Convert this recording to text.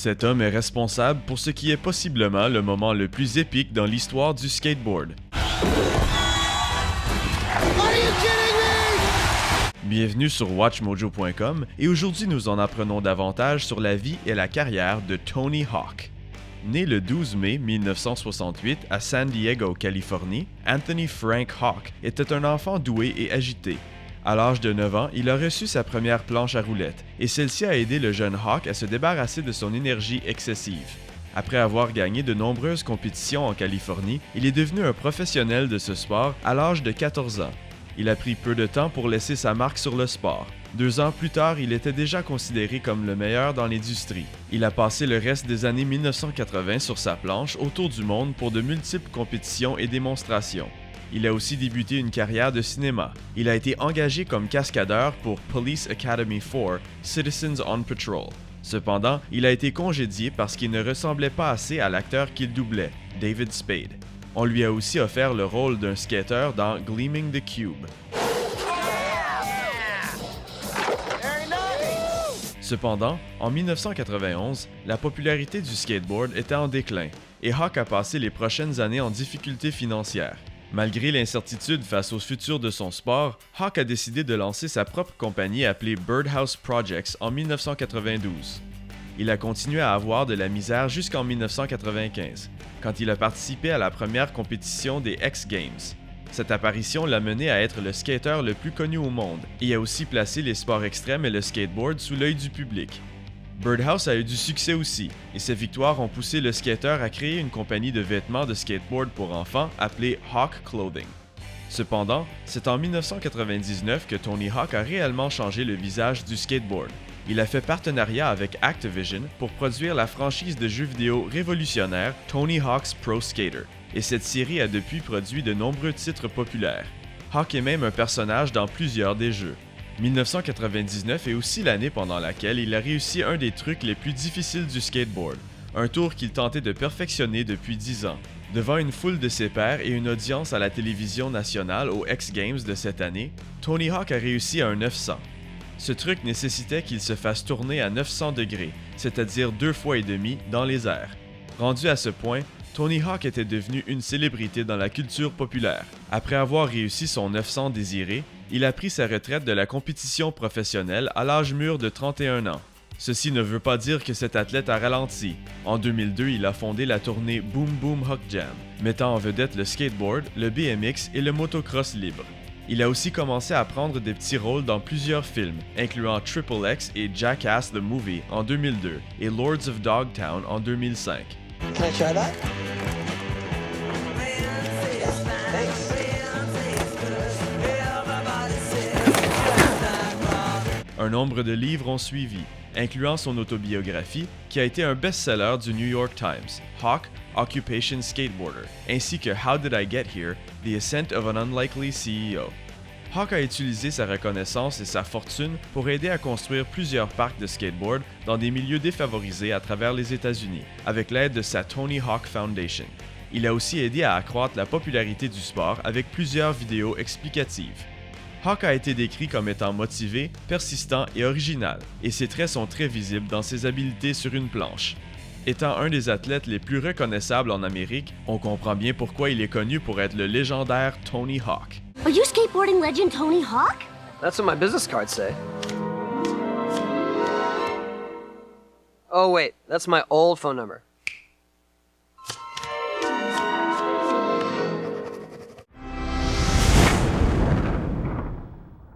Cet homme est responsable pour ce qui est possiblement le moment le plus épique dans l'histoire du skateboard. Bienvenue sur WatchMojo.com et aujourd'hui nous en apprenons davantage sur la vie et la carrière de Tony Hawk. Né le 12 mai 1968 à San Diego, Californie, Anthony Frank Hawk était un enfant doué et agité. À l'âge de 9 ans, il a reçu sa première planche à roulettes et celle-ci a aidé le jeune Hawk à se débarrasser de son énergie excessive. Après avoir gagné de nombreuses compétitions en Californie, il est devenu un professionnel de ce sport à l'âge de 14 ans. Il a pris peu de temps pour laisser sa marque sur le sport. 2 ans plus tard, il était déjà considéré comme le meilleur dans l'industrie. Il a passé le reste des années 1980 sur sa planche autour du monde pour de multiples compétitions et démonstrations. Il a aussi débuté une carrière de cinéma. Il a été engagé comme cascadeur pour Police Academy 4, Citizens on Patrol. Cependant, il a été congédié parce qu'il ne ressemblait pas assez à l'acteur qu'il doublait, David Spade. On lui a aussi offert le rôle d'un skater dans Gleaming the Cube. Cependant, en 1991, la popularité du skateboard était en déclin et Hawk a passé les prochaines années en difficulté financière. Malgré l'incertitude face au futur de son sport, Hawk a décidé de lancer sa propre compagnie appelée Birdhouse Projects en 1992. Il a continué à avoir de la misère jusqu'en 1995, quand il a participé à la première compétition des X Games. Cette apparition l'a mené à être le skateur le plus connu au monde et a aussi placé les sports extrêmes et le skateboard sous l'œil du public. Birdhouse a eu du succès aussi, et ses victoires ont poussé le skateur à créer une compagnie de vêtements de skateboard pour enfants appelée Hawk Clothing. Cependant, c'est en 1999 que Tony Hawk a réellement changé le visage du skateboard. Il a fait partenariat avec Activision pour produire la franchise de jeux vidéo révolutionnaire Tony Hawk's Pro Skater, et cette série a depuis produit de nombreux titres populaires. Hawk est même un personnage dans plusieurs des jeux. 1999 est aussi l'année pendant laquelle il a réussi un des trucs les plus difficiles du skateboard, un tour qu'il tentait de perfectionner depuis 10 ans. Devant une foule de ses pairs et une audience à la télévision nationale aux X Games de cette année, Tony Hawk a réussi un 900. Ce truc nécessitait qu'il se fasse tourner à 900 degrés, c'est-à-dire 2 fois et demi dans les airs. Rendu à ce point, Tony Hawk était devenu une célébrité dans la culture populaire. Après avoir réussi son 900 désiré, il a pris sa retraite de la compétition professionnelle à l'âge mûr de 31 ans. Ceci ne veut pas dire que cet athlète a ralenti. En 2002, il a fondé la tournée Boom Boom Hawk Jam, mettant en vedette le skateboard, le BMX et le motocross libre. Il a aussi commencé à prendre des petits rôles dans plusieurs films, incluant Triple X et Jackass the Movie en 2002 et Lords of Dogtown en 2005. Can I try that? Un nombre de livres ont suivi, incluant son autobiographie, qui a été un best-seller du New York Times, Hawk, Occupation Skateboarder, ainsi que How Did I Get Here? The Ascent of an Unlikely CEO. Hawk a utilisé sa reconnaissance et sa fortune pour aider à construire plusieurs parcs de skateboard dans des milieux défavorisés à travers les États-Unis, avec l'aide de sa Tony Hawk Foundation. Il a aussi aidé à accroître la popularité du sport avec plusieurs vidéos explicatives. Hawk a été décrit comme étant motivé, persistant et original, et ses traits sont très visibles dans ses habiletés sur une planche. Étant un des athlètes les plus reconnaissables en Amérique, on comprend bien pourquoi il est connu pour être le légendaire Tony Hawk. Are you skateboarding legend Tony Hawk? That's what my business cards say. Oh wait, that's my old phone number.